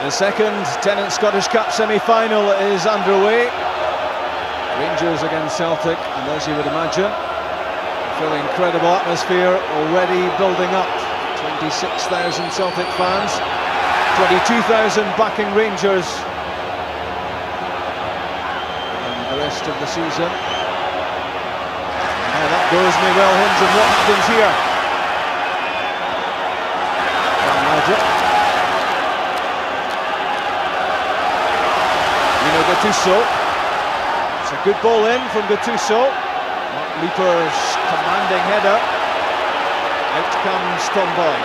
The second Tennant Scottish Cup semi-final is underway. Rangers against Celtic, and as you would imagine, a fairly incredible atmosphere already building up. 26,000 Celtic fans, 22,000 backing Rangers in the rest of the season. How that goes may well hinge on what happens here. Laudrup. Gattuso. It's a good ball in from Gattuso. Mark Leeper's commanding header. Out comes Tom Boyd.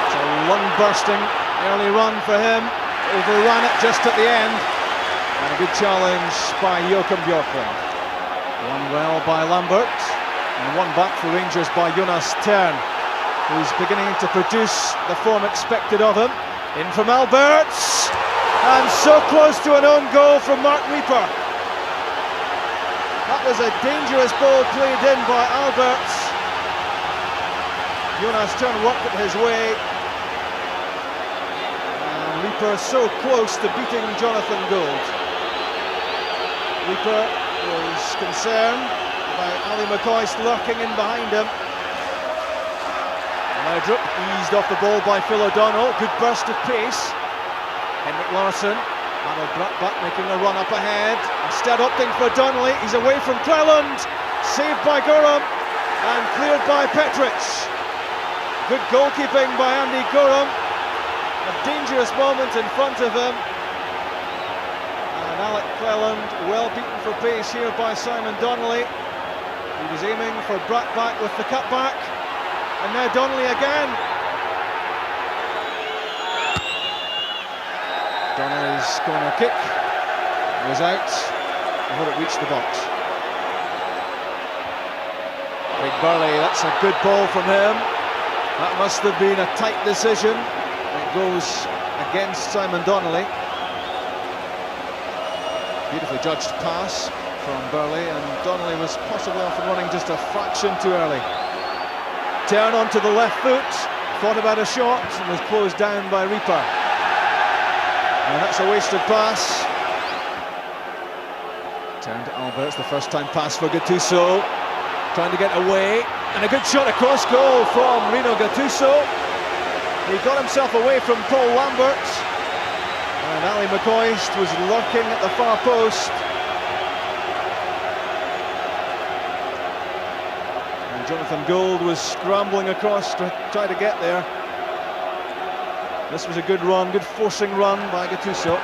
It's a lung-bursting early run for him. Overran it just at the end. And a good challenge by Joachim Björklund. Won well by Lambert. And one back for Rangers by Jonas Tern, who's beginning to produce the form expected of him. In from Alberts. And so close to an own goal from Mark Leeper. That was a dangerous ball played in by Alberts. Jonas Tern worked it his way. And Leeper so close to beating Jonathan Gould. Leeper was concerned about Ali McCoist lurking in behind him. Laudrup eased off the ball by Phil O'Donnell. Good burst of pace. Henrik Larsson, Arnold Brattbach making a run up ahead. Instead opting for Donnelly, he's away from Cleland. Saved by Gorham and cleared by Petric. Good goalkeeping by Andy Gorham. A dangerous moment in front of him. And Alec Cleland well beaten for pace here by Simon Donnelly. He was aiming for Brattbach with the cutback. And now Donnelly again. Donnelly's corner kick was out before it reached the box. Big Burley, that's a good ball from him. That must have been a tight decision. It goes against Simon Donnelly. Beautifully judged pass from Burley, and Donnelly was possibly off and running just a fraction too early. Turn onto the left foot, thought about a shot and was closed down by Reaper. And that's a wasted pass. Turn to Alberts, the first time pass for Gattuso. Trying to get away, and a good shot across goal from Rino Gattuso. He got himself away from Paul Lambert. And Ali McCoist was lurking at the far post. And Jonathan Gould was scrambling across to try to get there. This was a good run, good forcing run by Gattuso.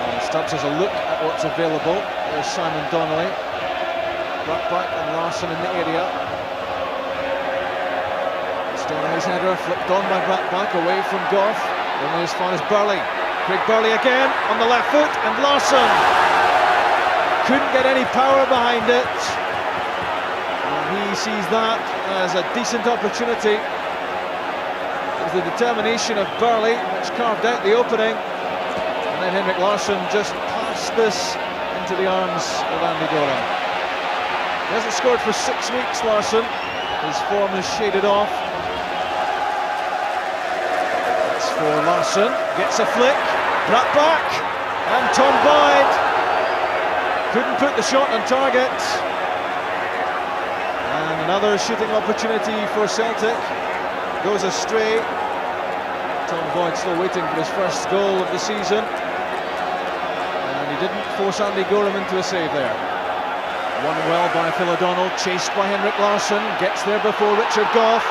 And Stubbs has a look at what's available. There's Simon Donnelly. Brattbach and Larsson in the area. It's Donnelly's header, flipped on by Brattbach, away from Goff. Only as far as Burley. Craig Burley again, on the left foot, and Larsson couldn't get any power behind it. He sees that as a decent opportunity. It was the determination of Burley which carved out the opening, and then Henrik Larsson just passed this into the arms of Andy Gorham. He hasn't scored for 6 weeks, Larsson. His form is shaded off. That's for Larsson, gets a flick, Brattbach, and Tom Boyd couldn't put the shot on target. Another shooting opportunity for Celtic goes astray. Tom Boyd still waiting for his first goal of the season, and he didn't force Andy Gorham into a save there. Won well by Phil O'Donnell, chased by Henrik Larsson, gets there before Richard Goff.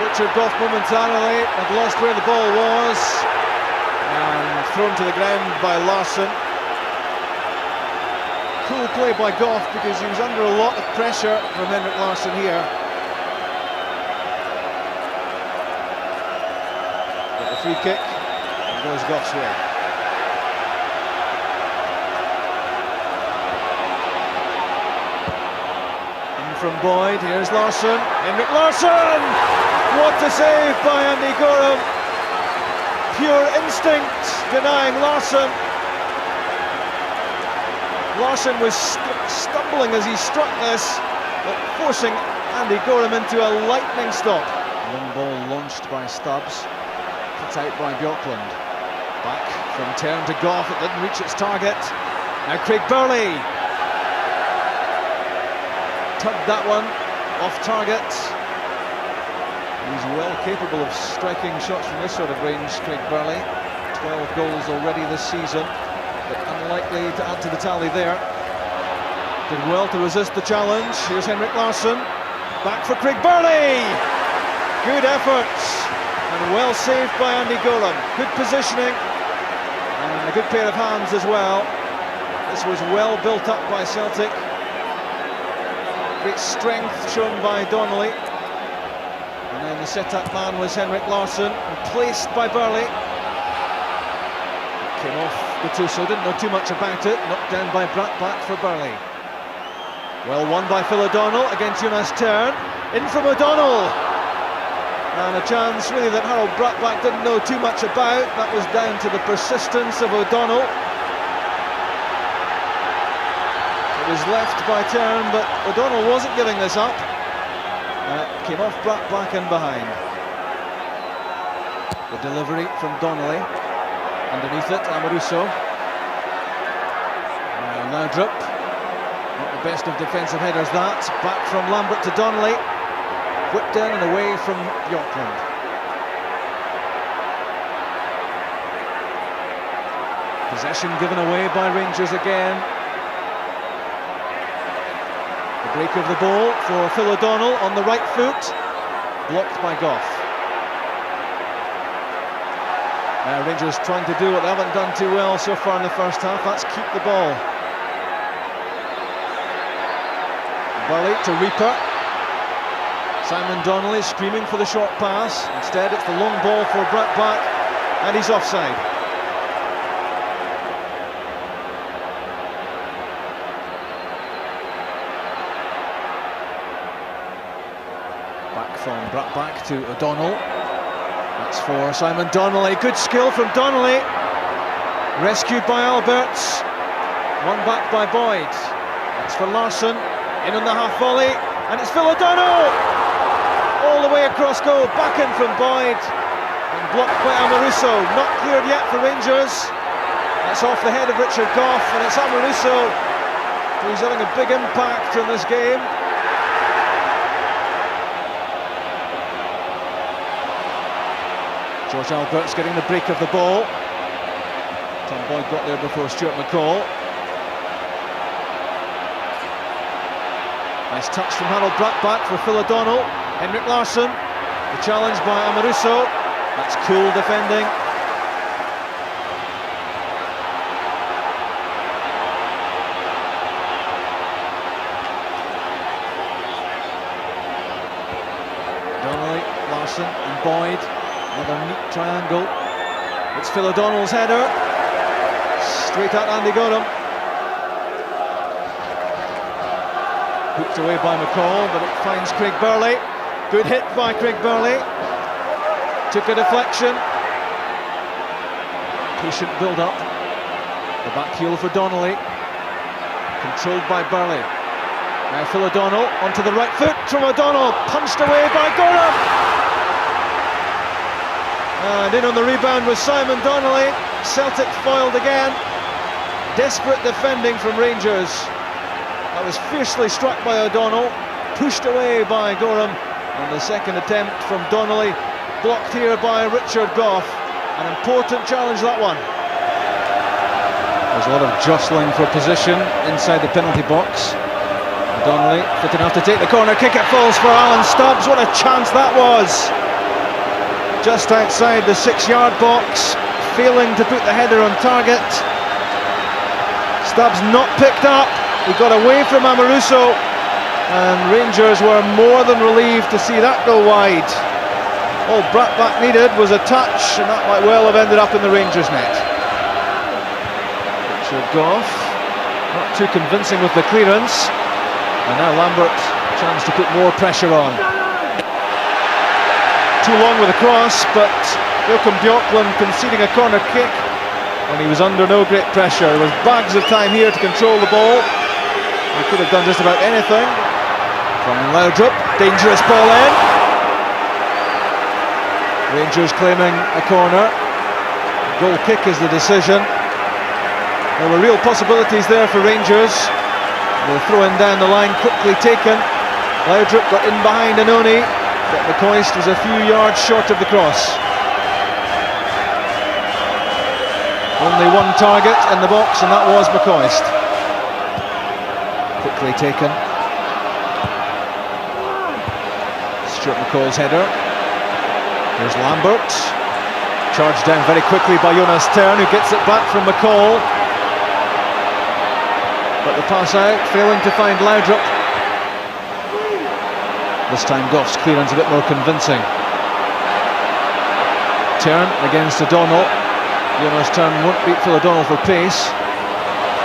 Richard Goff momentarily had lost where the ball was and thrown to the ground by Larsson. Cool play by Goff because he was under a lot of pressure from Henrik Larsson here. But the free kick goes Goff's way. In from Boyd, here's Larsson. Henrik Larsson! What a save by Andy Gorham. Pure instinct denying Larsson. Larsson was stumbling as he struck this, but forcing Andy Gorham into a lightning stop. Long ball launched by Stubbs, put out by Bjorklund. Back from Tern to Goff, it didn't reach its target. Now Craig Burley tugged that one off target. He's well capable of striking shots from this sort of range, Craig Burley. 12 goals already this season, but unlikely to add to the tally there. Did well to resist the challenge. Here's Henrik Larsson, back for Craig Burley. Good efforts, and well saved by Andy Gorham. Good positioning, and a good pair of hands as well. This was well built up by Celtic. Great strength shown by Donnelly. And then the set-up man was Henrik Larsson, placed by Burley. Came off Gattuso, didn't know too much about it. Knocked down by Brattbakk for Burley. Well won by Phil O'Donnell against Jonas Tern. In from O'Donnell. And a chance really that Harold Brattbakk didn't know too much about. That was down to the persistence of O'Donnell. It was left by Tern, but O'Donnell wasn't giving this up. Came off Brattbakk in behind. The delivery from Donnelly. Underneath it, Amoruso. Laudrup. Not the best of defensive headers, that. Back from Lambert to Donnelly. Whipped in and away from Bjorklund. Possession given away by Rangers again. The break of the ball for Phil O'Donnell on the right foot. Blocked by Goff. Rangers trying to do what they haven't done too well so far in the first half. That's keep the ball. Burley to Reaper. Simon Donnelly screaming for the short pass. Instead it's the long ball for Brattbakk, and he's offside. Back from Brattbakk to O'Donnell. That's for Simon Donnelly. Good skill from Donnelly. Rescued by Alberts. Won back by Boyd. That's for Larsson. In on the half volley. And it's Phil O'Donnell! All the way across goal, back in from Boyd, and blocked by Amoruso. Not cleared yet for Rangers. That's off the head of Richard Goff, and it's Amoruso who's having a big impact in this game. George Albert's getting the break of the ball. Tom Boyd got there before Stuart McCall. Nice touch from Harold Brattbakk for Phil O'Donnell. Henrik Larsson, the challenge by Amoruso. That's cool defending. Donnelly, Larsson and Boyd. Another neat triangle. It's Phil O'Donnell's header. Straight at Andy Gorham. Hooked away by McCall, but it finds Craig Burley. Good hit by Craig Burley. Took a deflection. Patient build-up. The back heel for Donnelly. Controlled by Burley. Now Phil O'Donnell onto the right foot from O'Donnell. Punched away by Gorham. And in on the rebound was Simon Donnelly. Celtic foiled again. Desperate defending from Rangers. That was fiercely struck by O'Donnell. Pushed away by Gorham. And the second attempt from Donnelly, blocked here by Richard Goff. An important challenge, that one. There's a lot of jostling for position inside the penalty box. Donnelly fit enough to take the corner kick. It falls for Alan Stubbs. What a chance that was! Just outside the 6-yard box, failing to put the header on target. Stubbs not picked up. He got away from Amoruso. And Rangers were more than relieved to see that go wide. All Brattbakk needed was a touch, and that might well have ended up in the Rangers net. Richard Goff, not too convincing with the clearance. And now Lambert, chance to put more pressure on. Too long with the cross, but Joachim Bjorklund conceding a corner kick when he was under no great pressure. There was bags of time here to control the ball. He could have done just about anything. From Laudrup, dangerous ball in. Rangers claiming a corner. Goal kick is the decision. There were real possibilities there for Rangers. The throw-in down the line quickly taken. Laudrup got in behind Annoni, but McCoist was a few yards short of the cross. Only one target in the box, and that was McCoist. Quickly taken. Stuart McCall's header. Here's Lambert. Charged down very quickly by Jonas Tern, who gets it back from McCall. But the pass out, failing to find Laudrup. This time Goff's clearance a bit more convincing. Tern against O'Donnell. Jonas Tern won't beat Phil O'Donnell for pace.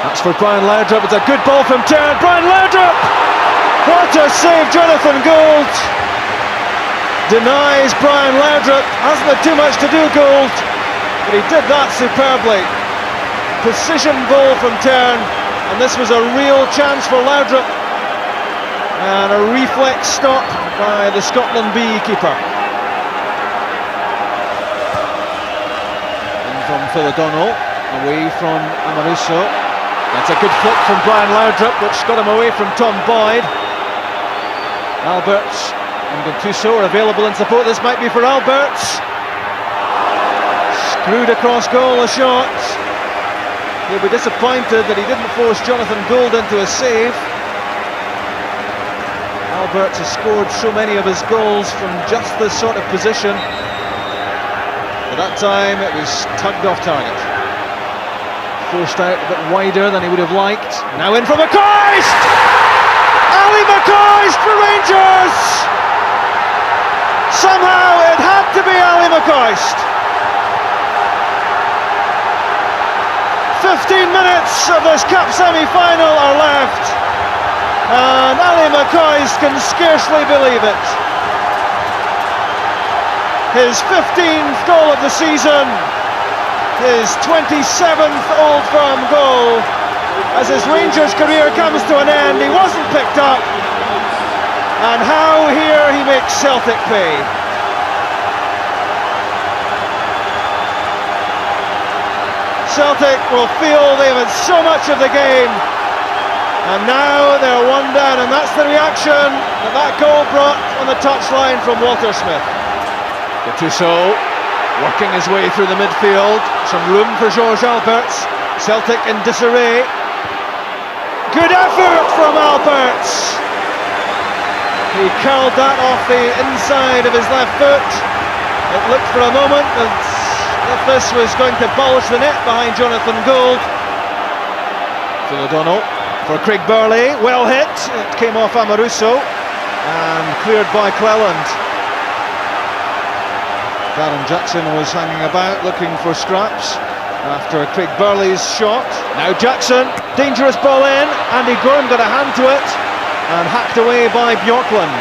That's for Brian Laudrup. It's a good ball from Tern. Brian Laudrup! What a save, Jonathan Gould! Denies Brian Laudrup. Hasn't had too much to do, Gould, but he did that superbly. Precision ball from Tern, and this was a real chance for Laudrup. And a reflex stop by the Scotland B keeper. In from Phil O'Donnell, away from Amoruso. That's a good flick from Brian Laudrup, which got him away from Tom Boyd. Alberts and Gattuso are available in support. This might be for Alberts. Screwed across goal, a shot. He'll be disappointed that he didn't force Jonathan Gould into a save. Alberts has scored so many of his goals from just this sort of position. At that time it was tugged off target. Forced out a bit wider than he would have liked. Now in from McCoist! Ali McCoist for Rangers! Somehow it had to be Ali McCoist. 15 minutes of this cup semi-final are left, and Ali McCoist can scarcely believe it. His 15th goal of the season, his 27th Old Firm goal. As his Rangers career comes to an end, he wasn't picked up. And how here he makes Celtic pay. Celtic will feel they've had so much of the game, and now they're one down, and that's the reaction that goal brought on the touchline from Walter Smith. Gattuso working his way through the midfield, some room for George Alberts. Celtic in disarray. Good effort from Alberts. He curled that off the inside of his left foot. It looked for a moment as if this was going to bulge the net behind Jonathan Gould. Phil O'Donnell for Craig Burley, well hit. It came off Amoruso and cleared by Cleland. Darren Jackson was hanging about looking for scraps after Craig Burley's shot. Now Jackson, dangerous ball in. Andy Gorham got a hand to it and hacked away by Bjorklund.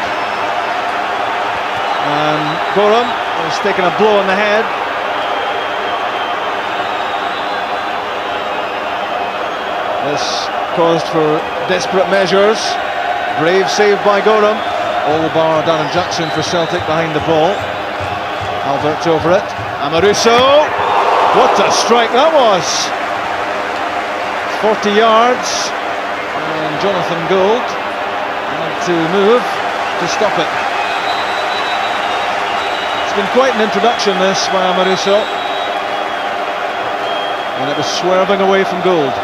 And Gorham was taking a blow on the head. This caused for desperate measures. Brave save by Gorham. All bar Darren Jackson for Celtic behind the ball. Alberts over it. Amoruso. What a strike that was. 40 yards. And Jonathan Gould had to move to stop it. It's been quite an introduction, this, by Amoruso. And it was swerving away from Gould.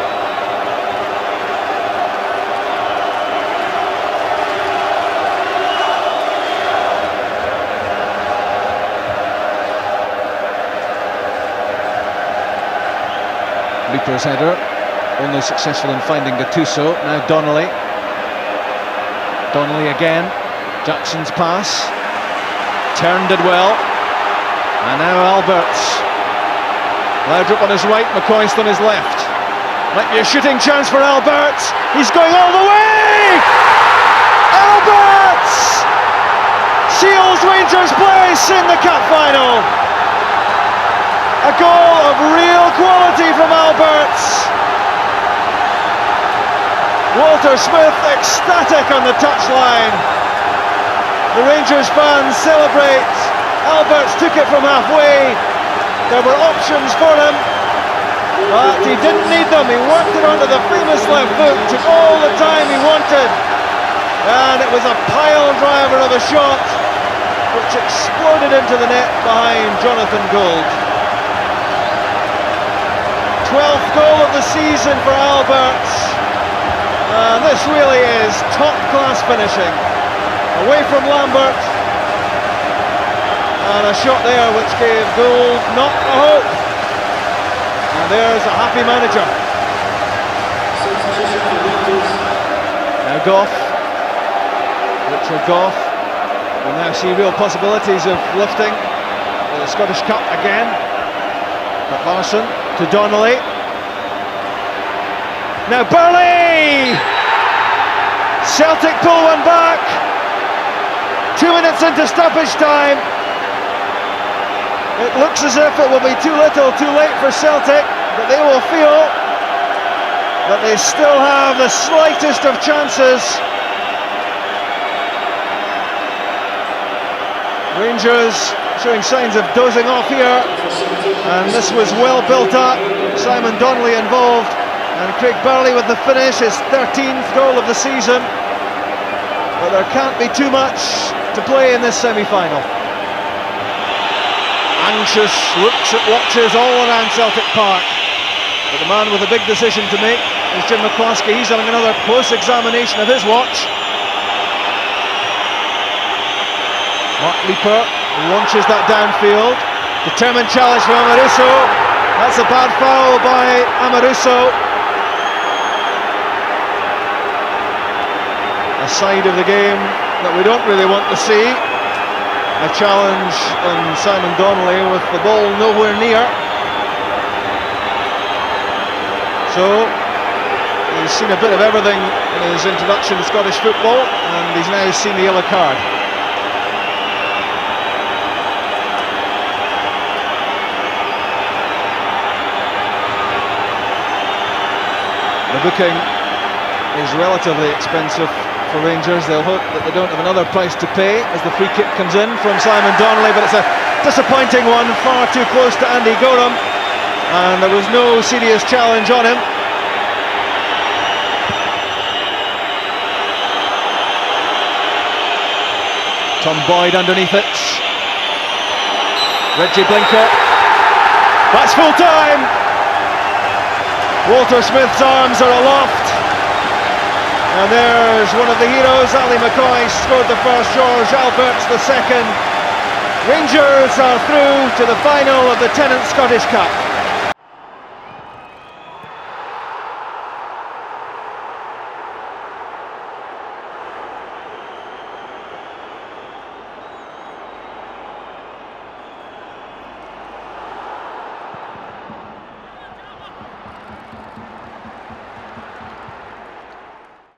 Leaper's header, only successful in finding Gattuso. Now Donnelly. Donnelly again. Jackson's pass. Tern did well. And now Alberts. Laudrup on his right, McCoist on his left. Might be a shooting chance for Alberts. He's going all the way! Alberts seals Rangers' place in the cup final. A goal of real quality from Alberts. Walter Smith ecstatic on the touchline. Rangers fans celebrate. Alberts took it from halfway. There were options for him, but he didn't need them. He worked it onto the famous left foot, took all the time he wanted, and it was a pile driver of a shot which exploded into the net behind Jonathan Gould. 12th goal of the season for Alberts, and this really is top-class finishing. Away from Lambert, and a shot there which gave Gould not a hope. And there's a happy manager. Now Goff, Richard Goff will now see real possibilities of lifting the Scottish Cup again. But Larsson to Donnelly. Now Burley! Celtic pull one back. 2 minutes into stoppage time. It looks as if it will be too little, too late for Celtic, but they will feel that they still have the slightest of chances. Rangers showing signs of dozing off here, and this was well built up. Simon Donnelly involved, and Craig Burley with the finish, his 13th goal of the season. But there can't be too much to play in this semi-final. Anxious looks at watches all around Celtic Park, but the man with a big decision to make is Jim McCoist. He's having another close examination of his watch. Mark Leeper launches that downfield. Determined challenge from Amoruso. That's a bad foul by Amoruso. A side of the game that we don't really want to see. A challenge on Simon Donnelly with the ball nowhere near. So he's seen a bit of everything in his introduction to Scottish football, and he's now seen the yellow card. The booking is relatively expensive for Rangers. They'll hope that they don't have another price to pay as the free kick comes in from Simon Donnelly, but it's a disappointing one, far too close to Andy Gorham, and there was no serious challenge on him. Tom Boyd underneath it. Reggie Blinker. That's full time. Walter Smith's arms are aloft, and there's one of the heroes. Ali McCoist scored the first, George Alberts the second. Rangers are through to the final of the Tennant Scottish Cup.